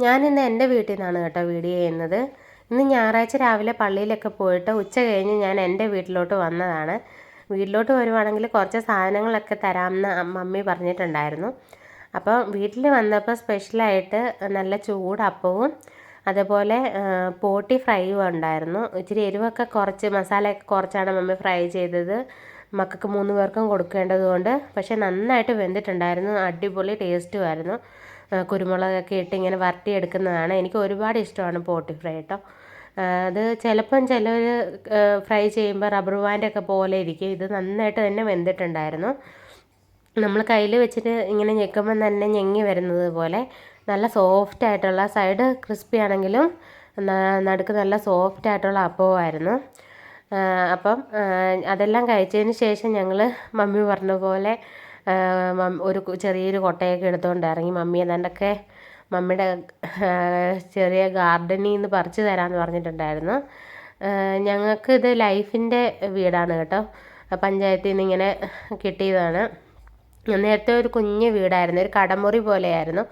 ഞാനിന്ന് എൻ്റെ വീട്ടിൽ നിന്നാണ് കേട്ടോ വീഡിയോ ചെയ്യുന്നത്. ഇന്ന് ഞായറാഴ്ച രാവിലെ പള്ളിയിലൊക്കെ പോയിട്ട് ഉച്ച കഴിഞ്ഞ് ഞാൻ എൻ്റെ വീട്ടിലോട്ട് വന്നതാണ്. വീട്ടിലോട്ട് വരുവാണെങ്കിൽ കുറച്ച് സാധനങ്ങളൊക്കെ തരാമെന്ന് മമ്മി പറഞ്ഞിട്ടുണ്ടായിരുന്നു. അപ്പോൾ വീട്ടിൽ വന്നപ്പോൾ സ്പെഷ്യലായിട്ട് നല്ല ചൂടപ്പവും അതേപോലെ പോട്ടി ഫ്രൈയും ഉണ്ടായിരുന്നു. ഇച്ചിരി എരിവൊക്കെ കുറച്ച് മസാലയൊക്കെ കുറച്ചാണ് മമ്മി ഫ്രൈ ചെയ്തത്. മക്കൾക്ക് 3 പേർക്കും കൊടുക്കേണ്ടത് കൊണ്ട്. പക്ഷേ നന്നായിട്ട് വെന്തിട്ടുണ്ടായിരുന്നു, അടിപൊളി ടേസ്റ്റുമായിരുന്നു. കുരുമുളകൊക്കെ ഇട്ട് ഇങ്ങനെ വരട്ടിയെടുക്കുന്നതാണ്. എനിക്ക് ഒരുപാട് ഇഷ്ടമാണ് പോട്ടി ഫ്രൈ കേട്ടോ. അത് ചിലപ്പം ചിലർ ഫ്രൈ ചെയ്യുമ്പോൾ റബ്ബർ ബാൻഡൊക്കെ പോലെ ഇരിക്കും. ഇത് നന്നായിട്ട് തന്നെ വെന്തിട്ടുണ്ടായിരുന്നു. നമ്മൾ കയ്യിൽ വെച്ചിട്ട് ഇങ്ങനെ ഞെക്കുമ്പം തന്നെ ഞെങ്ങി വരുന്നത് പോലെ നല്ല സോഫ്റ്റ് ആയിട്ടുള്ള, സൈഡ് ക്രിസ്പി ആണെങ്കിലും നടുക്ക് നല്ല സോഫ്റ്റ് ആയിട്ടുള്ള അപ്പമായിരുന്നു. അപ്പം അതെല്ലാം കഴിച്ചതിന് ശേഷം ഞങ്ങൾ മമ്മി പറഞ്ഞ പോലെ ഒരു ചെറിയൊരു കൊട്ടയൊക്കെ എടുത്തുകൊണ്ട് ഇറങ്ങി. മമ്മി ഏതാണ്ടൊക്കെ മമ്മിയുടെ ചെറിയ ഗാർഡനിൽ നിന്ന് പറിച്ചു തരാമെന്ന് പറഞ്ഞിട്ടുണ്ടായിരുന്നു. ഞങ്ങൾക്ക് ഇത് ലൈഫിൻ്റെ വീടാണ് കേട്ടോ, പഞ്ചായത്തിൽ നിന്ന് ഇങ്ങനെ കിട്ടിയതാണ്. നേരത്തെ ഒരു കുഞ്ഞ് വീടായിരുന്നു, ഒരു കടമുറി പോലെയായിരുന്നു.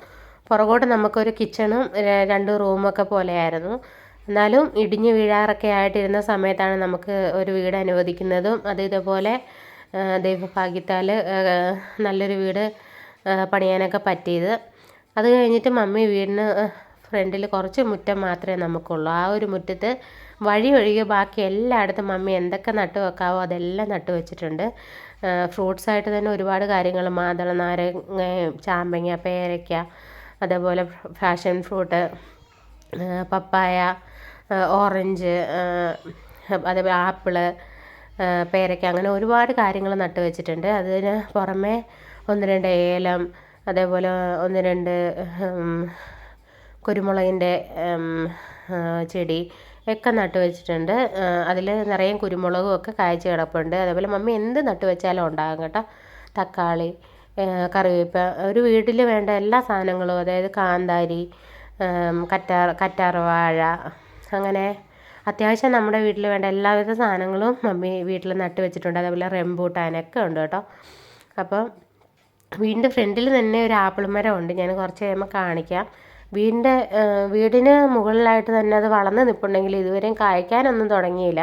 പുറകോട്ട് നമുക്കൊരു കിച്ചണും 2 റൂമൊക്കെ പോലെയായിരുന്നു. എന്നാലും ഇടിഞ്ഞു വീഴാറൊക്കെ ആയിട്ടിരുന്ന സമയത്താണ് നമുക്ക് ഒരു വീട് അനുവദിക്കുന്നതും അത് ഇതേപോലെ ദൈവഭാഗ്യത്താൽ നല്ലൊരു വീട് പണിയാനൊക്കെ പറ്റിയത്. അത് കഴിഞ്ഞിട്ട് മമ്മി വീടിന് ഫ്രണ്ടിൽ കുറച്ച് മുറ്റം മാത്രമേ നമുക്കുള്ളൂ. ആ ഒരു മുറ്റത്ത് വഴി ഒഴികെ ബാക്കി എല്ലായിടത്തും മമ്മി എന്തൊക്കെ നട്ടു വെക്കാവോ അതെല്ലാം നട്ടു വെച്ചിട്ടുണ്ട്. ഫ്രൂട്ട്സായിട്ട് തന്നെ ഒരുപാട് കാര്യങ്ങൾ, മാതള നാരങ്ങ, ചാമ്പങ്ങ, പേരയ്ക്ക, അതേപോലെ ഫാഷൻ ഫ്രൂട്ട്, പപ്പായ, ഓറഞ്ച്, അതേപോലെ ആപ്പിള്, പേരയ്ക്ക, അങ്ങനെ ഒരുപാട് കാര്യങ്ങൾ നട്ടു വെച്ചിട്ടുണ്ട്. അതിന് പുറമെ 1-2 ഏലം, അതേപോലെ 1-2 കുരുമുളകിൻ്റെ ചെടി ഒക്കെ നട്ടു വെച്ചിട്ടുണ്ട്. അതിൽ നിറയെ കുരുമുളകും ഒക്കെ കായ്ച്ച് കിടപ്പുണ്ട്. അതേപോലെ മമ്മി എന്ത് നട്ടു വെച്ചാലും ഉണ്ടാകും കേട്ടോ. തക്കാളി, കറിവേപ്പ്, ഒരു വീട്ടിൽ വേണ്ട എല്ലാ സാധനങ്ങളും, അതായത് കാന്താരി, കറ്റാർവാഴ, അങ്ങനെ അത്യാവശ്യം നമ്മുടെ വീട്ടിൽ വേണ്ട എല്ലാവിധ സാധനങ്ങളും മമ്മി വീട്ടിൽ നട്ടു വെച്ചിട്ടുണ്ട്. അതേപോലെ റംബൂട്ടാനൊക്കെ ഉണ്ട് കേട്ടോ. അപ്പോൾ വീടിൻ്റെ ഫ്രണ്ടിൽ തന്നെ ഒരു ആപ്പിൾ മരം ഉണ്ട്, ഞാൻ കുറച്ച് കഴിയുമ്പോൾ കാണിക്കാം. വീടിന് മുകളിലായിട്ട് തന്നെ അത് വളർന്ന് നിൽപ്പുണ്ടെങ്കിൽ ഇതുവരെയും കായ്ക്കാനൊന്നും തുടങ്ങിയില്ല.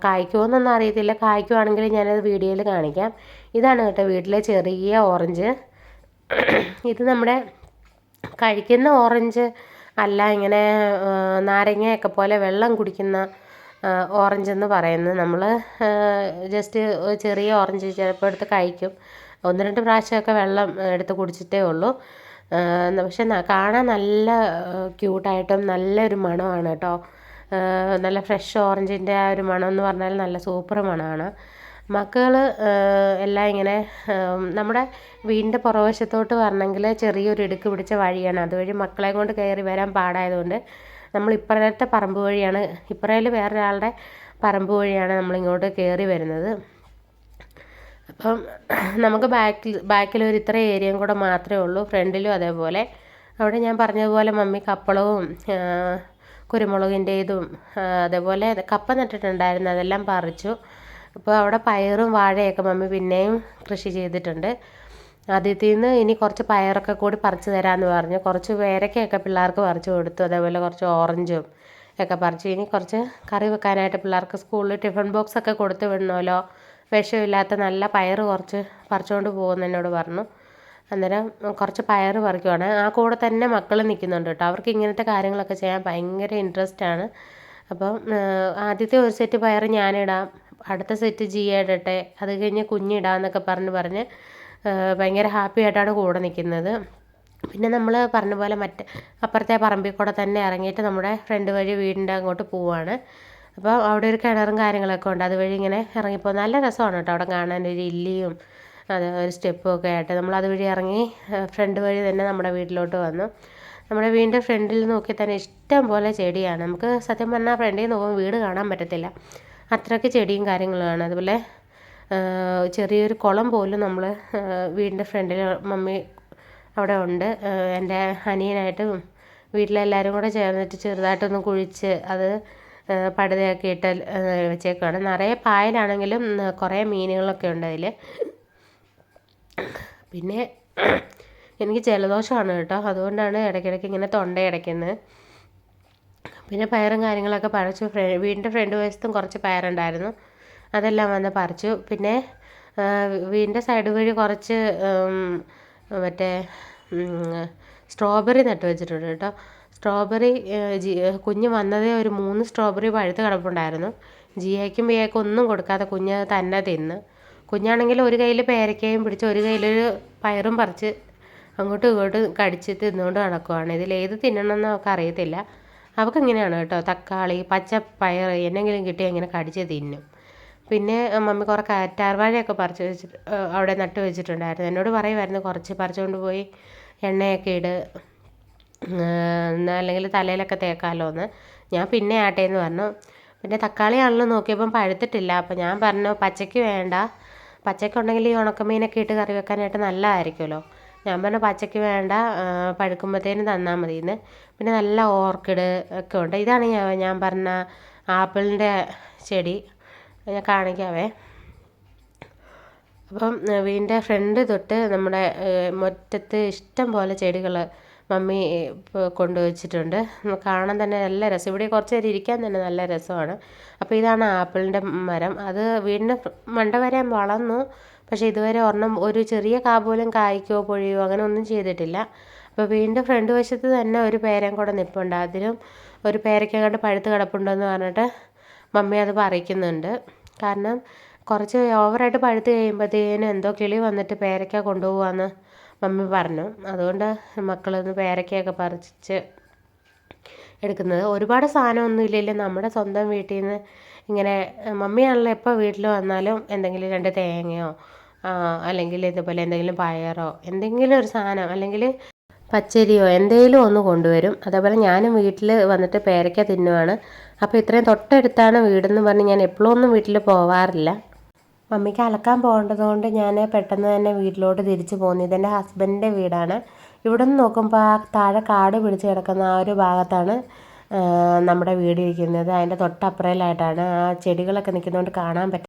കായ്ക്കുമോയെന്നൊന്നും അറിയത്തില്ല. കായ്ക്കുവാണെങ്കിൽ ഞാനത് വീഡിയോയിൽ കാണിക്കാം. ഇതാണ് കേട്ടോ വീട്ടിലെ ചെറിയ ഓറഞ്ച്. ഇത് നമ്മുടെ കഴിക്കുന്ന ഓറഞ്ച് അല്ല, ഇങ്ങനെ നാരങ്ങയൊക്കെ പോലെ വെള്ളം കുടിക്കുന്ന ഓറഞ്ച് എന്ന് പറയുന്നത്. നമ്മൾ ജസ്റ്റ് ചെറിയ ഓറഞ്ച് ചിലപ്പോൾ എടുത്ത് കഴിക്കും. 1-2 പ്രാവശ്യമൊക്കെ വെള്ളം എടുത്ത് കുടിച്ചിട്ടേ ഉള്ളൂ. പക്ഷെ കാണാൻ നല്ല ക്യൂട്ടായിട്ടും നല്ലൊരു മണമാണ് കേട്ടോ. നല്ല ഫ്രഷ് ഓറഞ്ചിൻ്റെ ആ ഒരു മണം എന്ന് പറഞ്ഞാൽ നല്ല സൂപ്പർ മണമാണ്. മക്കൾ എല്ലാം ഇങ്ങനെ നമ്മുടെ വീടിൻ്റെ പുറവശത്തോട്ട് വരണമെങ്കിൽ ചെറിയൊരു ഇടുക്ക് പിടിച്ച വഴിയാണ്. അതുവഴി മക്കളെ കൊണ്ട് കയറി വരാൻ പാടായതുകൊണ്ട് നമ്മൾ ഇപ്പുറത്തെ പറമ്പ് വഴിയാണ്, ഇപ്പുറയിൽ വേറൊരാളുടെ പറമ്പ് വഴിയാണ് നമ്മളിങ്ങോട്ട് കയറി വരുന്നത്. അപ്പം നമുക്ക് ബാക്കിൽ ഒരു ഇത്ര ഏരിയയും കൂടെ മാത്രമേ ഉള്ളൂ. ഫ്രണ്ടിലും അതേപോലെ. അവിടെ ഞാൻ പറഞ്ഞതുപോലെ മമ്മി കപ്പളവും കുരുമുളകിൻ്റെ ഇതും അതേപോലെ കപ്പ നട്ടിട്ടുണ്ടായിരുന്നു, അതെല്ലാം പറിച്ചു. അപ്പോൾ അവിടെ പയറും വാഴയൊക്കെ മമ്മി പിന്നെയും കൃഷി ചെയ്തിട്ടുണ്ട്. ആദ്യത്തിൽ നിന്ന് ഇനി കുറച്ച് പയറൊക്കെ കൂടി പറിച്ചു തരാമെന്ന് പറഞ്ഞു. കുറച്ച് പേരയ്ക്കൊക്കെ പിള്ളേർക്ക് പറിച്ചു കൊടുത്തു. അതേപോലെ കുറച്ച് ഓറഞ്ചും ഒക്കെ പറിച്ചു. ഇനി കുറച്ച് കറി വെക്കാനായിട്ട് പിള്ളേർക്ക് സ്കൂളിൽ ടിഫിൻ ബോക്സൊക്കെ കൊടുത്ത് വിടണമല്ലോ. വിഷമില്ലാത്ത നല്ല പയർ കുറച്ച് പറിച്ചുകൊണ്ട് പോകുമെന്ന് എന്നോട് പറഞ്ഞു. അന്നേരം കുറച്ച് പയർ പറിക്കുവാണ്. ആ കൂടെ തന്നെ മക്കൾ നിൽക്കുന്നുണ്ട് കേട്ടോ. അവർക്ക് ഇങ്ങനത്തെ കാര്യങ്ങളൊക്കെ ചെയ്യാൻ ഭയങ്കര ഇൻട്രസ്റ്റാണ്. അപ്പം ആദ്യത്തെ ഒരു സെറ്റ് പയർ ഞാനിടാം, അടുത്ത സെറ്റ് ജിയ ഇടട്ടെ, അത് കഴിഞ്ഞ് കുഞ്ഞിടാമെന്നൊക്കെ പറഞ്ഞ് ഭയങ്കര ഹാപ്പി ആയിട്ടാണ് കൂടെ നിൽക്കുന്നത്. പിന്നെ നമ്മൾ പറഞ്ഞ പോലെ അപ്പുറത്തെ പറമ്പിൽ കൂടെ തന്നെ ഇറങ്ങിയിട്ട് നമ്മുടെ ഫ്രണ്ട് വഴി വീടിൻ്റെ അങ്ങോട്ട് പോവുകയാണ്. അപ്പോൾ അവിടെ ഒരു കിണറും കാര്യങ്ങളൊക്കെ ഉണ്ട്. അതുവഴി ഇങ്ങനെ ഇറങ്ങിപ്പോൾ നല്ല രസമാണ് കേട്ടോ അവിടെ കാണാൻ. ഒരു ഇല്ലിയും ഒരു സ്റ്റെപ്പും ഒക്കെ ആയിട്ട് നമ്മൾ അതുവഴി ഇറങ്ങി ഫ്രണ്ട് വഴി തന്നെ നമ്മുടെ വീട്ടിലോട്ട് വന്നു. നമ്മുടെ വീടിൻ്റെ ഫ്രണ്ടിൽ നോക്കി തന്നെ ഇഷ്ടം പോലെ ചെടിയാണ്. നമുക്ക് സത്യം പറഞ്ഞാൽ ഫ്രണ്ടിൽ നോക്കുമ്പോൾ വീട് കാണാൻ പറ്റത്തില്ല, അത്രയ്ക്ക് ചെടിയും കാര്യങ്ങളുമാണ്. അതുപോലെ ചെറിയൊരു കുളം പോലും നമ്മൾ വീടിൻ്റെ ഫ്രണ്ടിൽ മമ്മി അവിടെ ഉണ്ട്. എൻ്റെ അനിയനായിട്ടും വീട്ടിലെല്ലാവരും കൂടെ ചേർന്നിട്ട് ചെറുതായിട്ടൊന്ന് കുഴിച്ച് അത് പടുതയൊക്കെ ഇട്ട് വെച്ചേക്കാണ്. നിറയെ പായലാണെങ്കിലും കുറേ മീനുകളൊക്കെ ഉണ്ട് അതിൽ. പിന്നെ എനിക്ക് ജലദോഷമാണ് കേട്ടോ, അതുകൊണ്ടാണ് ഇടയ്ക്കിടയ്ക്ക് ഇങ്ങനെ തൊണ്ടയടയ്ക്കുന്നത്. പിന്നെ പയറും കാര്യങ്ങളൊക്കെ പറിച്ചു. വീടിൻ്റെ ഫ്രണ്ട് വശത്തും കുറച്ച് പയറുണ്ടായിരുന്നു, അതെല്ലാം വന്ന് പറിച്ചു. പിന്നെ വീടിൻ്റെ സൈഡ് വഴി കുറച്ച് മറ്റേ സ്ട്രോബെറി നട്ട് വെച്ചിട്ടുണ്ട് കേട്ടോ. സ്ട്രോബെറി കുഞ്ഞ് വന്നതേ ഒരു 3 സ്ട്രോബെറി പഴുത്ത് കിടപ്പുണ്ടായിരുന്നു. ജിയയ്ക്കും ബിയയ്ക്കും ഒന്നും കൊടുക്കാതെ കുഞ്ഞ് തന്നെ തിന്ന്. കുഞ്ഞാണെങ്കിൽ ഒരു കയ്യിൽ പേരയ്ക്കയും പിടിച്ച് ഒരു കയ്യിലൊരു പയറും പറിച്ച് അങ്ങോട്ടും ഇങ്ങോട്ടും കടിച്ച് തിന്നുകൊണ്ട് നടക്കുവാണ്. ഇതിലേത് തിന്നണമെന്ന് അവൾക്ക് അറിയത്തില്ല. അവൾക്ക് ഇങ്ങനെയാണ് കേട്ടോ, തക്കാളി, പച്ച പയർ എന്നെങ്കിലും കിട്ടിയാൽ ഇങ്ങനെ കടിച്ച് തിന്നും. പിന്നെ മമ്മി കുറേ കറ്റാർവാഴയൊക്കെ പറിച്ച് വെച്ചിട്ട് അവിടെ നട്ട് വെച്ചിട്ടുണ്ടായിരുന്നു. എന്നോട് പറയുമായിരുന്നു കുറച്ച് പറിച്ചുകൊണ്ട് പോയി എണ്ണയൊക്കെ ഇട്, അല്ലെങ്കിൽ തലയിലൊക്കെ തേക്കാമല്ലോ എന്ന്. ഞാൻ പിന്നെ ആട്ടേന്ന് പറഞ്ഞു. പിന്നെ തക്കാളിയാണല്ലോ നോക്കിയപ്പം പഴുത്തിട്ടില്ല. അപ്പോൾ ഞാൻ പറഞ്ഞു പച്ചയ്ക്ക് വേണ്ട, പച്ചയ്ക്കുണ്ടെങ്കിൽ ഈ ഉണക്കമീനൊക്കെ ഇട്ട് കറി വെക്കാനായിട്ട് നല്ലതായിരിക്കുമല്ലോ. ഞാൻ പറഞ്ഞു പച്ചയ്ക്ക് വേണ്ട, പഴുക്കുമ്പോഴത്തേനും തന്നാൽ മതിയെന്ന്. പിന്നെ നല്ല ഓർക്കിഡ് ഒക്കെ ഉണ്ട്. ഇതാണ് ഞാൻ പറഞ്ഞ ആപ്പിളിൻ്റെ ചെടി, ഞാൻ കാണിക്കാവേ. അപ്പം വീടിൻ്റെ ഫ്രണ്ട് തൊട്ട് നമ്മുടെ മുറ്റത്ത് ഇഷ്ടം പോലെ ചെടികൾ മമ്മി കൊണ്ടുവച്ചിട്ടുണ്ട്. കാണാൻ തന്നെ നല്ല രസം, ഇവിടെ കുറച്ച് നേരം ഇരിക്കാൻ തന്നെ നല്ല രസമാണ്. അപ്പോൾ ഇതാണ് ആപ്പിളിൻ്റെ മരം. അത് വീടിൻ്റെ മണ്ട വരെ വളർന്നു, പക്ഷേ ഇതുവരെ ഒരെണ്ണം ഒരു ചെറിയ കാ പോലും കായ്ക്കോ പൊഴിയോ അങ്ങനെ ഒന്നും ചെയ്തിട്ടില്ല. അപ്പോൾ വീടിൻ്റെ ഫ്രണ്ട് വശത്ത് തന്നെ ഒരു പേരയും കൂടെ നിൽപ്പുണ്ട്. അതിലും ഒരു പേരയ്ക്ക കണ്ട് പഴുത്ത് കിടപ്പുണ്ടെന്ന് പറഞ്ഞിട്ട് മമ്മി അത് പറിക്കുന്നുണ്ട്. കാരണം കുറച്ച് ഓവറായിട്ട് പഴുത്ത് കഴിയുമ്പോഴത്തേനും എന്തോ കിളി വന്നിട്ട് പേരയ്ക്ക കൊണ്ടുപോകാമെന്ന് മമ്മി പറഞ്ഞു. അതുകൊണ്ട് മക്കളൊന്ന് പേരയ്ക്കയൊക്കെ പറിച്ച് എടുക്കുന്നത്. ഒരുപാട് സാധനമൊന്നും ഇല്ലെങ്കിലും നമ്മുടെ സ്വന്തം വീട്ടിൽ നിന്ന് ഇങ്ങനെ മമ്മിയാണല്ലോ എപ്പോൾ വീട്ടിൽ വന്നാലും എന്തെങ്കിലും 2 തേങ്ങയോ അല്ലെങ്കിൽ ഇതുപോലെ എന്തെങ്കിലും പയറോ എന്തെങ്കിലും ഒരു സാധനം അല്ലെങ്കിൽ പച്ചരിയോ എന്തെങ്കിലും ഒന്ന് കൊണ്ടുവരും. അതേപോലെ ഞാനും വീട്ടിൽ വന്നിട്ട് പേരയ്ക്ക തിന്നുവാണ്. അപ്പോൾ ഇത്രയും തൊട്ടടുത്താണ് വീടെന്ന് പറഞ്ഞ് ഞാൻ എപ്പോഴും ഒന്നും വീട്ടിൽ പോവാറില്ല. മമ്മിക്ക് അലക്കാൻ പോകേണ്ടതുകൊണ്ട് ഞാൻ പെട്ടെന്ന് തന്നെ വീട്ടിലോട്ട് തിരിച്ചു പോന്നു. ഇതെൻ്റെ ഹസ്ബൻഡിൻ്റെ വീടാണ്. ഇവിടെ നിന്ന് നോക്കുമ്പോൾ ആ താഴെ കാട് പിടിച്ച് കിടക്കുന്ന ആ ഒരു ഭാഗത്താണ് നമ്മുടെ വീട് ഇരിക്കുന്നത്. അതിൻ്റെ തൊട്ടപ്പുറയിലായിട്ടാണ്. ആ ചെടികളൊക്കെ നിൽക്കുന്നതുകൊണ്ട് കാണാൻ പറ്റും.